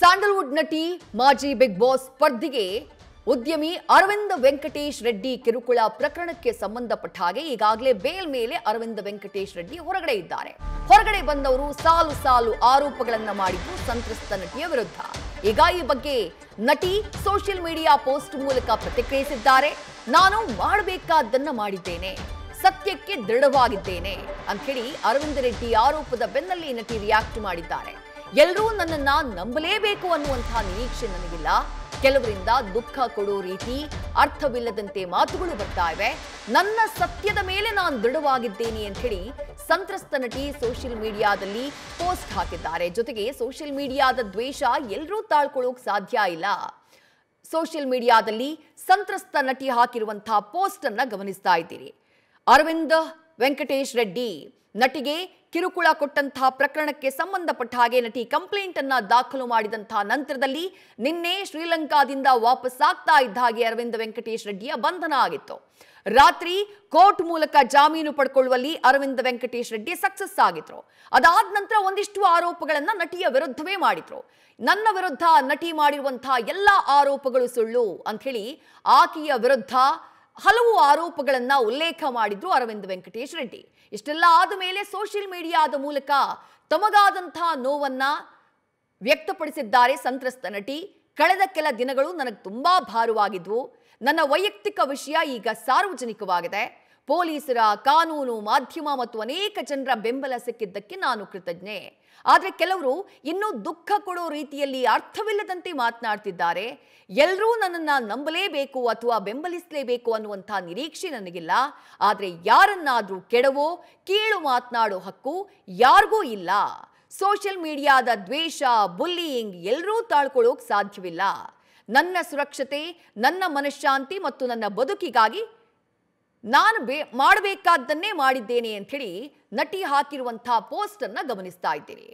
Sandalwood ನಟಿ ಮಾಜಿ big boss ಸ್ಪರ್ಧಿಗೆ ಉದ್ಯಮಿ ಅರವಿಂದ್ ವೆಂಕಟೇಶ್ ರೆಡ್ಡಿ ಕಿರುಕುಳ ಪ್ರಕರಣಕ್ಕೆ ಸಂಬಂಧಪಟ್ಟ ಹಾಗೆ ಈಗಾಗಲೇ ಬೇಲ್ ಮೇಲೆ ಅರವಿಂದ್ ವೆಂಕಟೇಶ್ ರೆಡ್ಡಿ ಹೊರಗಡೆ ಇದ್ದಾರೆ. ಹೊರಗಡೆ ಬಂದವರು ಸಾಲು ಸಾಲು ಆರೋಪಗಳನ್ನು ಮಾಡಿದ್ದು ಸಂತ್ರಸ್ತ ನಟಿಯ ವಿರುದ್ಧ. ಈಗ ಈ ಬಗ್ಗೆ ನಟಿ ಸೋಷಿಯಲ್ ಮೀಡಿಯಾ ಪೋಸ್ಟ್ ಮೂಲಕ ಪ್ರತಿಕ್ರಿಯಿಸಿದ್ದಾರೆ. ನಾನು ಮಾಡಬೇಕಾದ್ದನ್ನ ಮಾಡಿದ್ದೇನೆ, ಸತ್ಯಕ್ಕೆ ದೃಢವಾಗಿದ್ದೇನೆ ಅಂತ ಹೇಳಿ ಅರವಿಂದ್ ರೆಡ್ಡಿ ಆರೋಪದ ಬೆನ್ನಲ್ಲೇ ನಟಿ ರಿಯಾಕ್ಟ್ ಮಾಡಿದ್ದಾರೆ. ಎಲ್ಲರೂ ನನ್ನನ್ನ ನಂಬಲೇಬೇಕು ಅನ್ನುವಂತಹ ನಿರೀಕ್ಷೆ ನನಗಿಲ್ಲ. ಕೆಲವರಿಂದ ದುಃಖ ಕೊಡೋ ರೀತಿ ಅರ್ಥವಿಲ್ಲದಂತೆ ಮಾತುಗಳು ಬರ್ತಾ ಇವೆ. ನನ್ನ ಸತ್ಯದ ಮೇಲೆ ನಾನು ದೃಢವಾಗಿದ್ದೇನೆ ಅಂತ ಹೇಳಿ ಸಂತ್ರಸ್ತ ನಟಿ ಸೋಷಿಯಲ್ ಮೀಡಿಯಾದಲ್ಲಿ ಪೋಸ್ಟ್ ಹಾಕಿದ್ದಾರೆ. ಜೊತೆಗೆ ಸೋಷಿಯಲ್ ಮೀಡಿಯಾದ ದ್ವೇಷ ಎಲ್ಲರೂ ತಾಳ್ಕೊಳ್ಳೋಕೆ ಸಾಧ್ಯ ಇಲ್ಲ. ಸೋಷಿಯಲ್ ಮೀಡಿಯಾದಲ್ಲಿ ಸಂತ್ರಸ್ತ ನಟಿ ಹಾಕಿರುವಂತಹ ಪೋಸ್ಟ್ ಅನ್ನ ಗಮನಿಸ್ತಾ ಇದ್ದೀರಿ. ಅರವಿಂದ್ ವೆಂಕಟೇಶ್ ರೆಡ್ಡಿ ನಟಿಗೆ ಕಿರುಕುಳ ಕೊಟ್ಟಂತಹ ಪ್ರಕರಣಕ್ಕೆ ಸಂಬಂಧಪಟ್ಟ ಹಾಗೆ ನಟಿ ಕಂಪ್ಲೇಂಟ್ ಅನ್ನ ದಾಖಲು ಮಾಡಿದಂತಹ ನಂತರದಲ್ಲಿ ನಿನ್ನೆ ಶ್ರೀಲಂಕಾದಿಂದ ವಾಪಸ್ ಆಗ್ತಾ ಇದ್ದ ಹಾಗೆ ಅರವಿಂದ್ ವೆಂಕಟೇಶ್ ರೆಡ್ಡಿಯ ಬಂಧನ ಆಗಿತ್ತು. ರಾತ್ರಿ ಕೋರ್ಟ್ ಮೂಲಕ ಜಾಮೀನು ಪಡ್ಕೊಳ್ಳುವಲ್ಲಿ ಅರವಿಂದ್ ವೆಂಕಟೇಶ್ ರೆಡ್ಡಿ ಸಕ್ಸಸ್ ಆಗಿದ್ರು. ಅದಾದ ನಂತರ ಒಂದಿಷ್ಟು ಆರೋಪಗಳನ್ನ ನಟಿಯ ವಿರುದ್ಧವೇ ಮಾಡಿದ್ರು. ನನ್ನ ವಿರುದ್ಧ ನಟಿ ಮಾಡಿರುವಂತಹ ಎಲ್ಲ ಆರೋಪಗಳು ಸುಳ್ಳು ಅಂತ ಹೇಳಿ ಆಕೆಯ ವಿರುದ್ಧ ಹಲವು ಆರೋಪಗಳನ್ನ ಉಲ್ಲೇಖ ಮಾಡಿದ್ರು ಅರವಿಂದ್ ವೆಂಕಟೇಶ್ ರೆಡ್ಡಿ. ಇಷ್ಟೆಲ್ಲ ಆದ ಮೇಲೆ ಸೋಷಿಯಲ್ ಮೀಡಿಯಾದ ಮೂಲಕ ತಮಗಾದಂತಹ ನೋವನ್ನ ವ್ಯಕ್ತಪಡಿಸಿದ್ದಾರೆ ಸಂತ್ರಸ್ತ ನಟಿ. ಕಳೆದ ಕೆಲ ದಿನಗಳು ನನಗೆ ತುಂಬಾ ಭಾರವಾಗಿದ್ವು. ನನ್ನ ವೈಯಕ್ತಿಕ ವಿಷಯ ಈಗ ಸಾರ್ವಜನಿಕವಾಗಿದೆ. ಪೊಲೀಸರ, ಕಾನೂನು, ಮಾಧ್ಯಮ ಮತ್ತು ಅನೇಕ ಜನರ ಬೆಂಬಲ ಸಿಕ್ಕಿದ್ದಕ್ಕೆ ನಾನು ಕೃತಜ್ಞೆ. ಆದರೆ ಕೆಲವರು ಇನ್ನೂ ದುಃಖ ಕೊಡೋ ರೀತಿಯಲ್ಲಿ ಅರ್ಥವಿಲ್ಲದಂತೆ ಮಾತನಾಡ್ತಿದ್ದಾರೆ. ಎಲ್ಲರೂ ನನ್ನನ್ನು ನಂಬಲೇಬೇಕು ಅಥವಾ ಬೆಂಬಲಿಸಲೇಬೇಕು ಅನ್ನುವಂಥ ನಿರೀಕ್ಷೆ ನನಗಿಲ್ಲ. ಆದರೆ ಯಾರನ್ನಾದರೂ ಕೆಡವೋ ಕೀಳು ಮಾತನಾಡೋ ಹಕ್ಕು ಯಾರಿಗೂ ಇಲ್ಲ. ಸೋಷಿಯಲ್ ಮೀಡಿಯಾದ ದ್ವೇಷ, ಬುಲ್ಲಿಯಿಂಗ್ ಎಲ್ಲರೂ ತಾಳ್ಕೊಳ್ಳೋಕೆ ಸಾಧ್ಯವಿಲ್ಲ. ನನ್ನ ಸುರಕ್ಷತೆ, ನನ್ನ ಮನಃಶಾಂತಿ ಮತ್ತು ನನ್ನ ಬದುಕಿಗಾಗಿ ನಾನು ಮಾಡಬೇಕಾದ್ದನ್ನೇ ಮಾಡಿದ್ದೇನೆ ಅಂತ ಹೇಳಿ ನಟಿ ಹಾಕಿರುವಂತಹ ಪೋಸ್ಟ್ ಅನ್ನ ಗಮನಿಸ್ತಾ ಇದ್ದೀರಿ.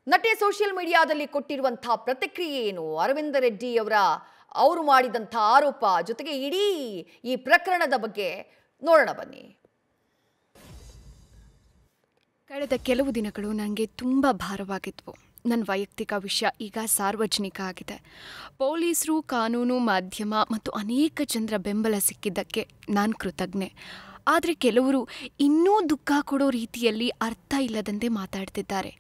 ನಟಿ ಸೋಷಿಯಲ್ ಮೀಡಿಯಾದಲ್ಲಿ ಕೊಟ್ಟಿರುವಂತಹ ಪ್ರತಿಕ್ರಿಯೆ ಏನು, ಅರವಿಂದ್ ರೆಡ್ಡಿ ಅವರು ಮಾಡಿದಂತಹ ಆರೋಪ, ಜೊತೆಗೆ ಇಡೀ ಈ ಪ್ರಕರಣದ ಬಗ್ಗೆ ನೋಡೋಣ ಬನ್ನಿ. ಕಳೆದ ಕೆಲವು ದಿನಗಳು ನನಗೆ ತುಂಬ ಭಾರವಾಗಿದ್ವು. ನನ್ನ ವೈಯಕ್ತಿಕ ವಿಷಯ ಈಗ ಸಾರ್ವಜನಿಕ ಆಗಿದೆ. ಪೊಲೀಸರು, ಕಾನೂನು, ಮಾಧ್ಯಮ ಮತ್ತು ಅನೇಕ ಜನರ ಬೆಂಬಲ ಸಿಕ್ಕಿದ್ದಕ್ಕೆ ನಾನು ಕೃತಜ್ಞೆ. ಆದರೆ ಕೆಲವರು ಇನ್ನೂ ದುಃಖ ಕೊಡೋ ರೀತಿಯಲ್ಲಿ ಅರ್ಥ ಇಲ್ಲದಂತೆ ಮಾತಾಡ್ತಿದ್ದಾರೆ.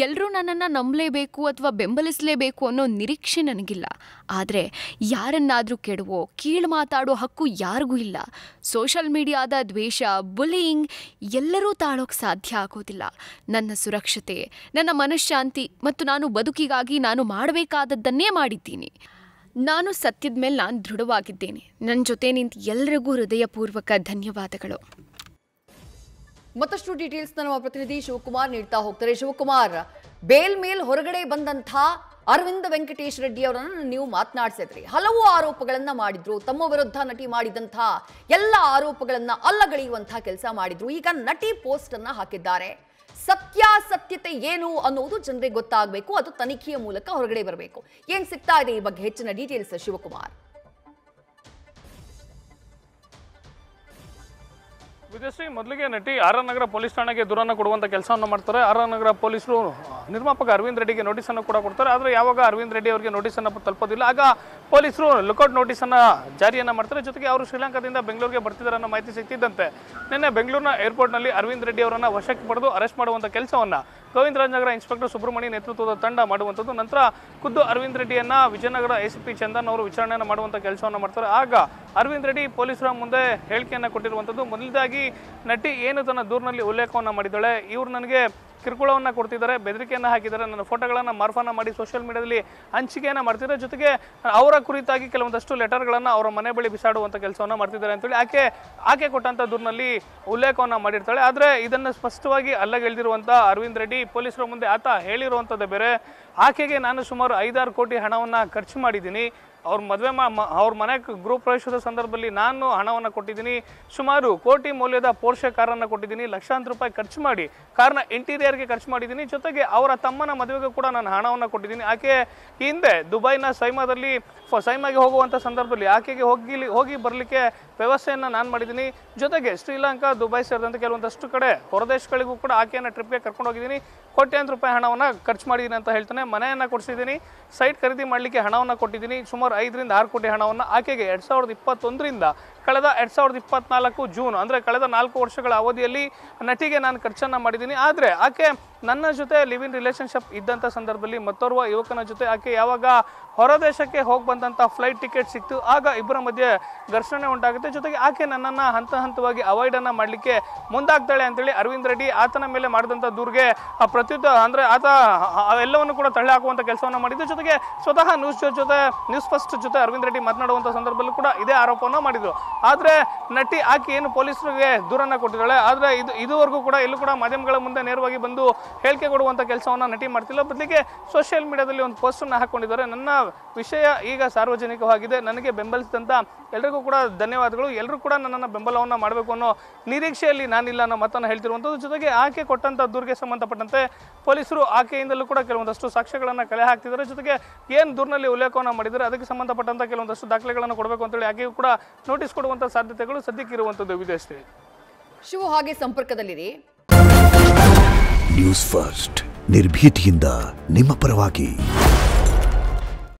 ಎಲ್ಲರೂ ನನ್ನನ್ನು ನಂಬಲೇಬೇಕು ಅಥವಾ ಬೆಂಬಲಿಸಲೇಬೇಕು ಅನ್ನೋ ನಿರೀಕ್ಷೆ ನನಗಿಲ್ಲ. ಆದರೆ ಯಾರನ್ನಾದರೂ ಕೆಡವೋ ಕೀಳು ಮಾತಾಡೋ ಹಕ್ಕು ಯಾರಿಗೂ ಇಲ್ಲ. ಸೋಷಲ್ ಮೀಡಿಯಾದ ದ್ವೇಷ, ಬುಲ್ಲಿಯಿಂಗ್ ಎಲ್ಲರೂ ತಾಳೋಕ್ಕೆ ಸಾಧ್ಯ ಆಗೋದಿಲ್ಲ. ನನ್ನ ಸುರಕ್ಷತೆ, ನನ್ನ ಮನಃಶಾಂತಿ ಮತ್ತು ನಾನು ಬದುಕಿಗಾಗಿ ನಾನು ಮಾಡಬೇಕಾದದ್ದನ್ನೇ ಮಾಡಿದ್ದೀನಿ. ನಾನು ಸತ್ಯದ ಮೇಲೆ ನಾನು ದೃಢವಾಗಿದ್ದೇನೆ. ನನ್ನ ಜೊತೆ ನಿಂತು ಎಲ್ಲರಿಗೂ ಹೃದಯಪೂರ್ವಕ ಧನ್ಯವಾದಗಳು. ಮತ್ತಷ್ಟು ಡೀಟೇಲ್ಸ್ ನಮ್ಮ ಪ್ರತಿನಿಧಿ ಶಿವಕುಮಾರ್ ನೀಡ್ತಾ ಹೋಗ್ತಾರೆ. ಶಿವಕುಮಾರ್, ಬೇಲ್ ಮೇಲ್ ಹೊರಗಡೆ ಬಂದಂಥ ಅರವಿಂದ್ ವೆಂಕಟೇಶ್ ರೆಡ್ಡಿ ಅವರನ್ನು ನೀವು ಮಾತನಾಡಿಸಿದ್ರಿ. ಹಲವು ಆರೋಪಗಳನ್ನ ಮಾಡಿದ್ರು. ತಮ್ಮ ವಿರುದ್ಧ ನಟಿ ಮಾಡಿದಂಥ ಎಲ್ಲ ಆರೋಪಗಳನ್ನ ಅಲ್ಲಗಳೆಯುವಂತಹ ಕೆಲಸ ಮಾಡಿದ್ರು. ಈಗ ನಟಿ ಪೋಸ್ಟ್ ಅನ್ನ ಹಾಕಿದ್ದಾರೆ. ಸತ್ಯಾಸತ್ಯತೆ ಏನು ಅನ್ನೋದು ಜನರಿಗೆ ಗೊತ್ತಾಗಬೇಕು. ಅದು ತನಿಖೆಯ ಮೂಲಕ ಹೊರಗಡೆ ಬರಬೇಕು. ಏನ್ ಸಿಗ್ತಾ ಇದೆ ಈ ಬಗ್ಗೆ ಹೆಚ್ಚಿನ ಡೀಟೇಲ್ಸ್ ಶಿವಕುಮಾರ್? ವಿಜಯಶ್ರೀ, ಮೊದಲಿಗೆ ನಟಿ ಆರ್ ಆರ್ ನಗರ ಪೊಲೀಸ್ ಠಾಣೆಗೆ ದೂರನ್ನು ಕೊಡುವಂಥ ಕೆಲಸವನ್ನು ಮಾಡ್ತಾರೆ. ಆರ್ ಆರ್ ನಗರ ಪೊಲೀಸರು ನಿರ್ಮಾಪಕ ಅರವಿಂದ್ ರೆಡ್ಡಿಗೆ ನೋಟಿಸನ್ನು ಕೂಡ ಕೊಡ್ತಾರೆ. ಆದರೆ ಯಾವಾಗ ಅರವಿಂದ್ ರೆಡ್ಡಿ ಅವರಿಗೆ ನೋಟಿಸನ್ನು ತಲುಪೋದಿಲ್ಲ, ಆಗ ಪೊಲೀಸರು ಲುಕೌಟ್ ನೋಟಿಸನ್ನು ಜಾರಿಯನ್ನು ಮಾಡ್ತಾರೆ. ಜೊತೆಗೆ ಅವರು ಶ್ರೀಲಂಕಾದಿಂದ ಬೆಂಗಳೂರಿಗೆ ಬರ್ತಿದ್ದಾರೆ ಅನ್ನೋ ಮಾಹಿತಿ ಸಿಗ್ತಿದ್ದಂತೆ ನಿನ್ನೆ ಬೆಂಗಳೂರಿನ ಏರ್ಪೋರ್ಟ್ನಲ್ಲಿ ಅರವಿಂದ್ ರೆಡ್ಡಿ ಅವರನ್ನು ವಶಕ್ಕೆ ಪಡೆದು ಅರೆಸ್ಟ್ ಮಾಡುವಂಥ ಕೆಲಸವನ್ನು ಗೋವಿಂದರಾಜನಗರ ಇನ್ಸ್ಪೆಕ್ಟರ್ ಸುಬ್ರಹ್ಮಣಿ ನೇತೃತ್ವದ ತಂಡ ಮಾಡುವಂಥದ್ದು. ನಂತರ ಖುದ್ದು ಅರವಿಂದ್ ರೆಡ್ಡಿಯನ್ನ ವಿಜಯನಗರ ACP ಚಂದನ್ ಅವರು ವಿಚಾರಣೆಯನ್ನು ಮಾಡುವಂಥ ಕೆಲಸವನ್ನು ಮಾಡ್ತಾರೆ. ಆಗ ಅರವಿಂದ್ ರೆಡ್ಡಿ ಪೊಲೀಸರ ಮುಂದೆ ಹೇಳಿಕೆಯನ್ನು ಕೊಟ್ಟಿರುವಂಥದ್ದು. ಮೊದಲದಾಗಿ ನಟಿ ಏನು ತನ್ನ ದೂರಿನಲ್ಲಿ ಉಲ್ಲೇಖವನ್ನು ಮಾಡಿದ್ದಾಳೆ, ಇವರು ನನಗೆ ಕಿರುಕುಳವನ್ನು ಕೊಡ್ತಿದ್ದಾರೆ, ಬೆದರಿಕೆಯನ್ನು ಹಾಕಿದ್ದಾರೆ, ನನ್ನ ಫೋಟೋಗಳನ್ನು ಮಾರ್ಫಾನ ಮಾಡಿ ಸೋಷಿಯಲ್ ಮೀಡಿಯಾದಲ್ಲಿ ಹಂಚಿಕೆಯನ್ನು ಮಾಡ್ತಿದ್ದಾರೆ, ಜೊತೆಗೆ ಅವರ ಕುರಿತಾಗಿ ಕೆಲವೊಂದಷ್ಟು ಲೆಟರ್ಗಳನ್ನು ಅವರ ಮನೆ ಬಳಿ ಬಿಸಾಡುವಂಥ ಕೆಲಸವನ್ನು ಮಾಡ್ತಿದ್ದಾರೆ ಅಂತೇಳಿ ಆಕೆ ಕೊಟ್ಟಂಥ ದೂರಿನಲ್ಲಿ ಉಲ್ಲೇಖವನ್ನು ಮಾಡಿರ್ತಾಳೆ. ಆದರೆ ಇದನ್ನು ಸ್ಪಷ್ಟವಾಗಿ ಅಲ್ಲಗೆಳೆದಿರುವಂಥ ಅರವಿಂದ್ ರೆಡ್ಡಿ ಪೊಲೀಸರ ಮುಂದೆ ಆತ ಹೇಳಿರುವಂಥದ್ದೇ ಬೇರೆ. ಆಕೆಗೆ ನಾನು ಸುಮಾರು 5-6 ಕೋಟಿ ಹಣವನ್ನು ಖರ್ಚು ಮಾಡಿದ್ದೀನಿ, ಅವ್ರ ಮದುವೆ ಅವ್ರ ಮನೆ ಗೃಹ ಪ್ರವೇಶದ ಸಂದರ್ಭದಲ್ಲಿ ನಾನು ಹಣವನ್ನು ಕೊಟ್ಟಿದ್ದೀನಿ. ಸುಮಾರು ಕೋಟಿ ಮೌಲ್ಯದ ಪೋರ್ಷೆ ಕಾರನ್ನು ಕೊಟ್ಟಿದ್ದೀನಿ. ಲಕ್ಷಾಂತರ ರೂಪಾಯಿ ಖರ್ಚು ಮಾಡಿ ಕಾರ್ನ ಇಂಟೀರಿಯರ್ಗೆ ಖರ್ಚು ಮಾಡಿದ್ದೀನಿ. ಜೊತೆಗೆ ಅವರ ತಮ್ಮನ ಮದುವೆಗೂ ಕೂಡ ನಾನು ಹಣವನ್ನು ಕೊಟ್ಟಿದ್ದೀನಿ. ಆಕೆ ಹಿಂದೆ ದುಬೈನ ಸೈಮಾಗೆ ಹೋಗುವಂಥ ಸಂದರ್ಭದಲ್ಲಿ ಆಕೆಗೆ ಹೋಗಿ ಬರಲಿಕ್ಕೆ ವ್ಯವಸ್ಥೆಯನ್ನು ನಾನು ಮಾಡಿದ್ದೀನಿ. ಜೊತೆಗೆ ಶ್ರೀಲಂಕಾ, ದುಬೈ ಸೇರಿದಂತೆ ಕೆಲವೊಂದಷ್ಟು ಕಡೆ ಹೊರದೇಶಗಳಿಗೂ ಕೂಡ ಆಕೆಯನ್ನು ಟ್ರಿಪ್ಗೆ ಕರ್ಕೊಂಡು ಹೋಗಿದ್ದೀನಿ. ಕೋಟ್ಯಾಂತರ ರೂಪಾಯಿ ಹಣವನ್ನು ಖರ್ಚು ಮಾಡಿದ್ದೀನಿ ಅಂತ ಹೇಳ್ತಾನೆ. ಮನೆಯನ್ನು ಕೊಡಿಸಿದ್ದೀನಿ, ಸೈಟ್ ಖರೀದಿ ಮಾಡಲಿಕ್ಕೆ ಹಣವನ್ನು ಕೊಟ್ಟಿದ್ದೀನಿ. ಸುಮಾರು 5 ರಿಂದ 6 ಕೋಟಿ ಹಣವನ್ನು ಆಕೆಗೆ 2021ರಿಂದ ಕಳೆದ 2024 ಜೂನ್ ಅಂದರೆ ಕಳೆದ 4 ವರ್ಷಗಳ ಅವಧಿಯಲ್ಲಿ ನಟಿಗೆ ನಾನು ಖರ್ಚನ್ನು ಮಾಡಿದ್ದೀನಿ. ಆದರೆ ಆಕೆ ನನ್ನ ಜೊತೆ ಲಿವ್ ಇನ್ ರಿಲೇಷನ್ಶಿಪ್ ಇದ್ದಂಥ ಸಂದರ್ಭದಲ್ಲಿ ಮತ್ತೋರ್ವ ಯುವಕನ ಜೊತೆ ಆಕೆ ಯಾವಾಗ ಹೊರದೇಶಕ್ಕೆ ಹೋಗಿ ಬಂದಂಥ ಫ್ಲೈಟ್ ಟಿಕೆಟ್ ಸಿಕ್ತು, ಆಗ ಇಬ್ಬರ ಮಧ್ಯೆ ಘರ್ಷಣೆ ಉಂಟಾಗುತ್ತೆ. ಜೊತೆಗೆ ಆಕೆ ನನ್ನನ್ನು ಹಂತವಾಗಿ ಅವಾಯ್ಡನ್ನು ಮಾಡಲಿಕ್ಕೆ ಮುಂದಾಗ್ತಾಳೆ ಅಂತೇಳಿ ಅರವಿಂದ್ ರೆಡ್ಡಿ ಆತನ ಮೇಲೆ ಮಾಡಿದಂಥ ದೂರಿಗೆ ಪ್ರತ್ಯುತ್ತರ ಅಂದರೆ ಆತ ಎಲ್ಲವನ್ನು ಕೂಡ ತಳ್ಳಿ ಹಾಕುವಂಥ ಕೆಲಸವನ್ನು ಮಾಡಿದ್ದು. ಜೊತೆಗೆ ಸ್ವತಃ ನ್ಯೂಸ್ ಫಸ್ಟ್ ಜೊತೆ ಅರವಿಂದ್ ರೆಡ್ಡಿ ಮಾತನಾಡುವಂಥ ಸಂದರ್ಭದಲ್ಲೂ ಕೂಡ ಇದೇ ಆರೋಪವನ್ನು ಮಾಡಿದರು. ಆದರೆ ನಟಿ ಆಕೆ ಏನು ಪೊಲೀಸರಿಗೆ ದೂರನ್ನು ಕೊಟ್ಟಿದ್ದಾಳೆ. ಆದರೆ ಇದುವರೆಗೂ ಕೂಡ ಎಲ್ಲೂ ಕೂಡ ಮಾಧ್ಯಮಗಳ ಮುಂದೆ ನೇರವಾಗಿ ಬಂದು ಹೇಳಿಕೆ ಕೊಡುವಂಥ ಕೆಲಸವನ್ನು ನಟಿ ಮಾಡ್ತಿಲ್ಲ. ಬದಲಿಗೆ ಸೋಷಿಯಲ್ ಮೀಡಿಯಾದಲ್ಲಿ ಒಂದು ಪೋಸ್ಟನ್ನು ಹಾಕ್ಕೊಂಡಿದ್ದಾರೆ. ನನ್ನ ವಿಷಯ ಈಗ ಸಾರ್ವಜನಿಕವಾಗಿದೆ, ನನಗೆ ಬೆಂಬಲಿಸಿದಂಥ ಎಲ್ಲರಿಗೂ ಕೂಡ ಧನ್ಯವಾದಗಳು, ಎಲ್ಲರೂ ಕೂಡ ನನ್ನನ್ನು ಬೆಂಬಲವನ್ನು ಮಾಡಬೇಕು ಅನ್ನೋ ನಿರೀಕ್ಷೆಯಲ್ಲಿ ನಾನಿಲ್ಲ ಅನ್ನೋ ಮಾತನ್ನು ಹೇಳ್ತಿರುವಂಥದ್ದು. ಜೊತೆಗೆ ಆಕೆ ಕೊಟ್ಟಂಥ ದೂರಿಗೆ ಸಂಬಂಧಪಟ್ಟಂತೆ ಪೊಲೀಸರು ಆಕೆಯಿಂದಲೂ ಕೂಡ ಕೆಲವೊಂದಷ್ಟು ಸಾಕ್ಷ್ಯಗಳನ್ನು ಕಲೆ ಹಾಕ್ತಿದ್ದಾರೆ. ಜೊತೆಗೆ ಏನು ದೂರಿನಲ್ಲಿ ಉಲ್ಲೇಖವನ್ನು ಮಾಡಿದರೆ ಅದಕ್ಕೆ ಸಂಬಂಧಪಟ್ಟಂಥ ಕೆಲವೊಂದಷ್ಟು ದಾಖಲೆಗಳನ್ನು ಕೊಡಬೇಕು ಅಂತೇಳಿ ಆಕೆಯೂ ಕೂಡ ನೋಟಿಸ್ ಕೊಡುವಂಥ ಸಾಧ್ಯತೆಗಳು ಸದ್ಯಕ್ಕೆ ಇರುವಂಥದ್ದು ವಿದೇಶಿ. ಶಿವು ಹಾಗೆ ಸಂಪರ್ಕದಲ್ಲಿರಿ. ನ್ಯೂಸ್ ಫಸ್ಟ್ ನಿರ್ಭೀತಿಯಿಂದ ನಿಮ್ಮ ಪರವಾಗಿ.